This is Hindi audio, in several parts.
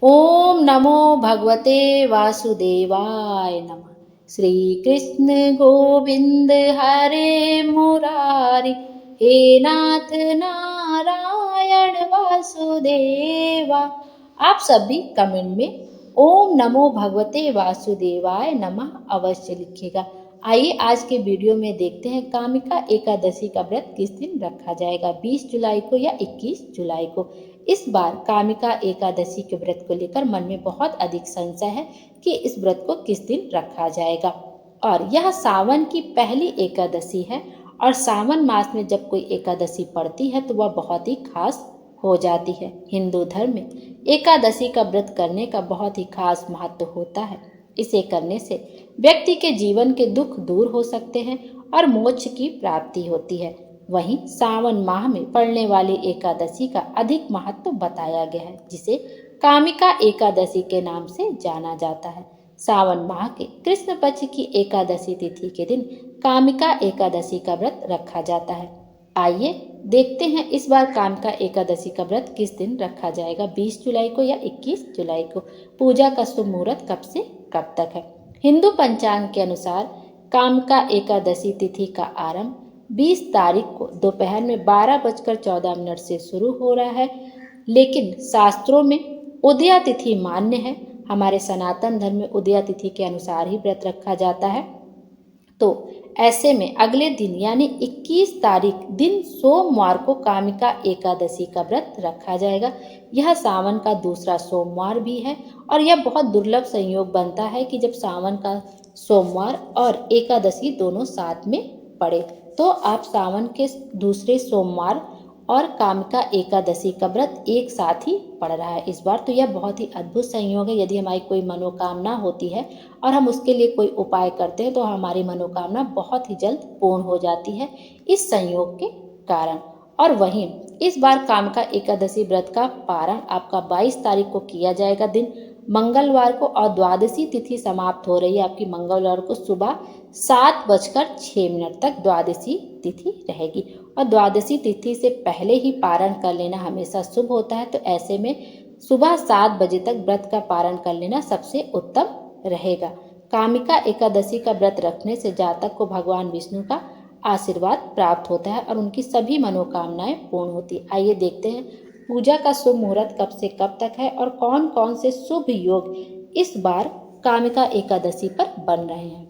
ओम नमो भगवते वासुदेवाय नमः। श्री कृष्ण गोविंद हरे मुरारी, हे नाथ नारायण वासुदेवा। आप सभी कमेंट में ओम नमो भगवते वासुदेवाय नमः अवश्य लिखिएगा। आइए आज के वीडियो में देखते हैं कामिका एकादशी का व्रत किस दिन रखा जाएगा, 20 जुलाई को या 21 जुलाई को। इस बार कामिका एकादशी के व्रत को लेकर मन में बहुत अधिक संशय है कि इस व्रत को किस दिन रखा जाएगा। और यह सावन की पहली एकादशी है और सावन मास में जब कोई एकादशी पड़ती है तो वह बहुत ही खास हो जाती है। हिंदू धर्म में एकादशी का व्रत करने का बहुत ही खास महत्व होता है। इसे करने से व्यक्ति के जीवन के दुख दूर हो सकते हैं और मोक्ष की प्राप्ति होती है। वहीं सावन माह में पड़ने वाली एकादशी का अधिक महत्व बताया गया है, जिसे कामिका एकादशी के नाम से जाना जाता है। सावन माह के कृष्ण पक्ष की एकादशी तिथि के दिन कामिका एकादशी का व्रत रखा जाता है। आइए देखते हैं इस बार कामिका एकादशी का व्रत किस दिन रखा जाएगा, 20 जुलाई को या 21 जुलाई को। पूजा का शुभ मुहूर्त कब से कब तक है। हिंदू पंचांग के अनुसार कामिका एकादशी तिथि का आरंभ 20 तारीख को दोपहर में 12:14 से शुरू हो रहा है, लेकिन शास्त्रों में उदया तिथि मान्य है। हमारे सनातन धर्म में उदया तिथि के अनुसार ही व्रत रखा जाता है। तो ऐसे में अगले दिन यानी 21 तारीख दिन सोमवार को कामिका एकादशी का व्रत रखा जाएगा। यह सावन का दूसरा सोमवार भी है और यह बहुत दुर्लभ संयोग बनता है कि जब सावन का सोमवार और एकादशी दोनों साथ में पड़े। तो आप सावन के दूसरे सोमवार और कामिका एकादशी का व्रत एक साथ ही पड़ रहा है इस बार। तो यह बहुत ही अद्भुत संयोग है। यदि हमारी कोई मनोकामना होती है और हम उसके लिए कोई उपाय करते हैं तो हमारी मनोकामना बहुत ही जल्द पूर्ण हो जाती है इस संयोग के कारण। और वहीं इस बार कामिका एकादशी व्रत का पारण आपका 22 तारीख को किया जाएगा, दिन मंगलवार को, और द्वादशी तिथि समाप्त हो रही है आपकी मंगलवार को सुबह 7:06 तक द्वादशी तिथि रहेगी। और द्वादशी तिथि से पहले ही पारण कर लेना हमेशा शुभ होता है। तो ऐसे में सुबह 7 बजे तक व्रत का पारण कर लेना सबसे उत्तम रहेगा। कामिका एकादशी का व्रत रखने से जातक को भगवान विष्णु का आशीर्वाद प्राप्त होता है और उनकी सभी मनोकामनाएं पूर्ण होती है। आइए देखते हैं पूजा का शुभ मुहूर्त कब से कब तक है और कौन कौन से शुभ योग इस बार कामिका एकादशी पर बन रहे हैं।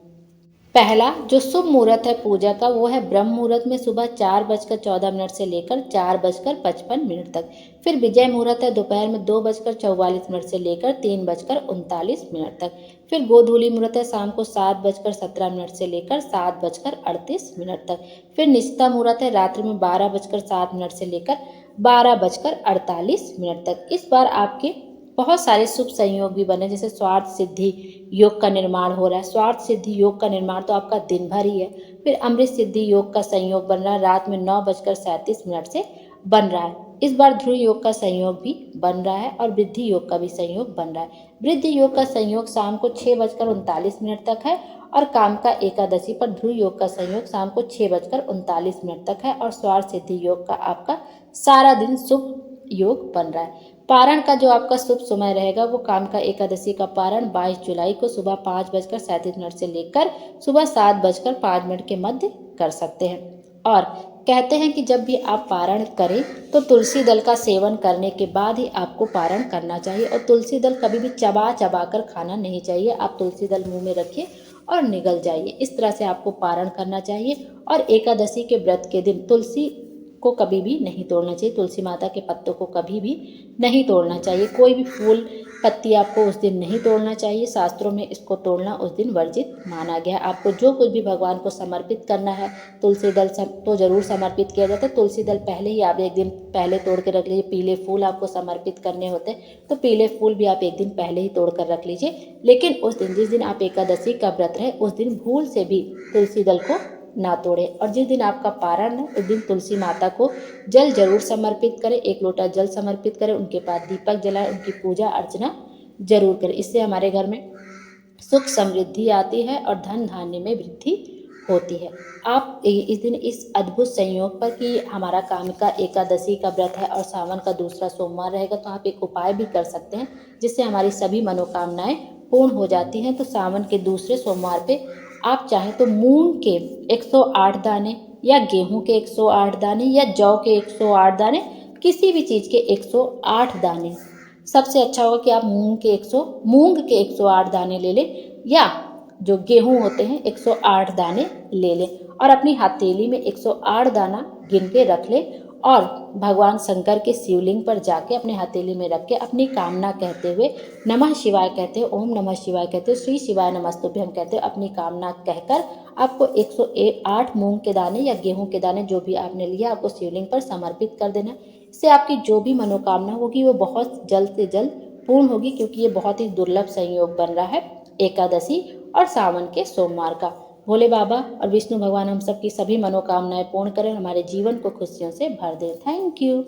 पहला जो शुभ मुहूर्त है पूजा का वो है ब्रह्म मुहूर्त में सुबह 4:14 से लेकर 4:55 तक। फिर विजय मुहूर्त है दोपहर में 2:44 से लेकर 3:39 तक। फिर गोधूली मुहूर्त है शाम को 7:17 से लेकर 7:38 तक। फिर निश्चिता मुहूर्त है रात्रि में 12:07 से लेकर 12:48 तक। इस बार आपके बहुत सारे शुभ संयोग भी बने, जैसे स्वार्थ सिद्धि योग का निर्माण हो रहा है। स्वार्थ सिद्धि योग का निर्माण तो आपका दिन भर ही है। फिर अमृत सिद्धि योग का संयोग बन रहा है रात में 9:37 से बन रहा है। इस बार ध्रुव योग का संयोग भी बन रहा है और वृद्धि योग का भी संयोग बन रहा है। वृद्धि योग का संयोग शाम को 6:39 तक है और कामिका एकादशी पर ध्रुव योग का संयोग शाम को 6:39 तक है। और स्वार्थ सिद्धि योग का आपका सारा दिन शुभ योग बन रहा है। पारण का जो आपका शुभ समय रहेगा वो कामिका एकादशी का पारण 22 जुलाई को सुबह 5:37 से लेकर सुबह 7:05 के मध्य कर सकते हैं। और कहते हैं कि जब भी आप पारण करें तो तुलसी दल का सेवन करने के बाद ही आपको पारण करना चाहिए। और तुलसी दल कभी भी चबा चबा कर खाना नहीं चाहिए। आप तुलसी दल मुंह में रखिए और निगल जाइए, इस तरह से आपको पारण करना चाहिए। और एकादशी के व्रत के दिन तुलसी को कभी भी नहीं तोड़ना चाहिए। तुलसी माता के पत्तों को कभी भी नहीं तोड़ना चाहिए। कोई भी फूल पत्ती आपको उस दिन नहीं तोड़ना चाहिए। शास्त्रों में इसको तोड़ना उस दिन वर्जित माना गया है। आपको जो कुछ भी भगवान को समर्पित करना है तुलसी दल तो जरूर समर्पित किया जाता है। तुलसी दल पहले ही आप एक दिन पहले तोड़ के रख लीजिए। पीले फूल आपको समर्पित करने होते हैं तो पीले फूल भी आप एक दिन पहले ही तोड़ कर रख लीजिए। लेकिन उस दिन जिस दिन आप एकादशी का व्रत रहे उस दिन भूल से भी तुलसी दल को ना तोड़े। और जिस दिन आपका पारण है उस दिन तुलसी माता को जल जरूर समर्पित करें, 1 लोटा जल समर्पित करें, उनके पास दीपक जलाएं, उनकी पूजा अर्चना जरूर करें। इससे हमारे घर में सुख समृद्धि आती है और धन धान्य में वृद्धि होती है। आप इस दिन इस अद्भुत संयोग पर कि हमारा कामिका एकादशी का व्रत है और सावन का दूसरा सोमवार रहेगा, तो आप एक उपाय भी कर सकते हैं जिससे हमारी सभी मनोकामनाएं पूर्ण हो जाती हैं। तो सावन के दूसरे सोमवार पे आप चाहें तो मूंग के 108 दाने या गेहूं के 108 दाने या जौ के 108 दाने, किसी भी चीज़ के 108 दाने, सबसे अच्छा होगा कि आप मूंग के 108 दाने ले लें या जो गेहूं होते हैं 108 दाने ले लें और अपनी हथेली में 108 दाना गिन के रख लें और भगवान शंकर के शिवलिंग पर जाके अपने हथेली में रख के अपनी कामना कहते हुए नमः शिवाय कहते हुए, ओम नमः शिवाय कहते हुए, श्री शिवाय नमस्तुभ्यम कहते हुए अपनी कामना कहकर आपको 108 मूंग के दाने या गेहूं के दाने जो भी आपने लिया आपको शिवलिंग पर समर्पित कर देना। इससे आपकी जो भी मनोकामना होगी वो बहुत जल्द से जल्द पूर्ण होगी, क्योंकि ये बहुत ही दुर्लभ संयोग बन रहा है एकादशी और सावन के सोमवार का। भोले बाबा और विष्णु भगवान हम सबकी सभी मनोकामनाएं पूर्ण करें, हमारे जीवन को खुशियों से भर दें। Thank you.